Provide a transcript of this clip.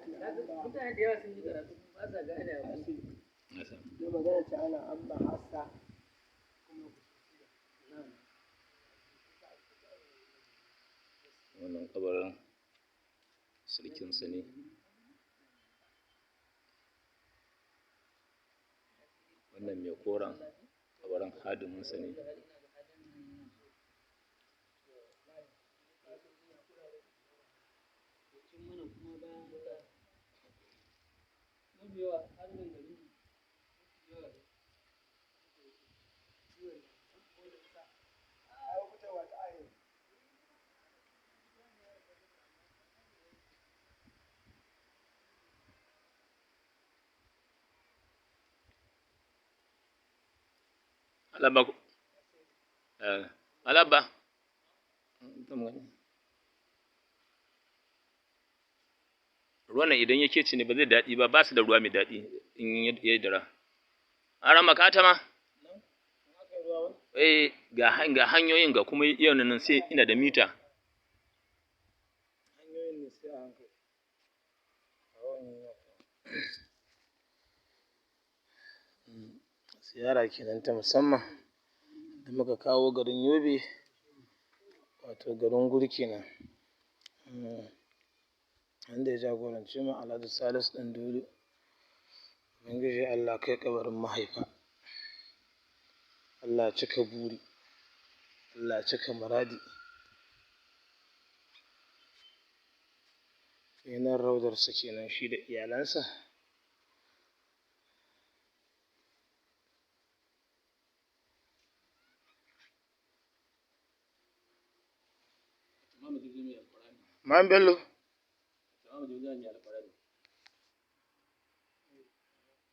mutane da yawa sun yi karatu ba sa gane a wasu da magana ta ana amma hasa wannan kabarin sarkinsa ne. Wannan mai koren kabarin hadiminsa ne. Alaba ruwan nan idan yake ci ne ba zai daɗi ba su da ruwa mai daɗi in ya dira. An rama kata ma? Ga hanyoyin ga kuma yau nan sai ina da mita. Ziyara kenan ta musamman da muka kawo garin Yobe, wato garin Guri kenan. Wanda ya jagoranci mu Alhaji Salisu Ɗandodo. Ubangiji Allah kai kabarin mahaifa. Allah ya cika buri. Allah ya cika muradi. Nan raudarsa kenan shi da iyalansa. Man Bello.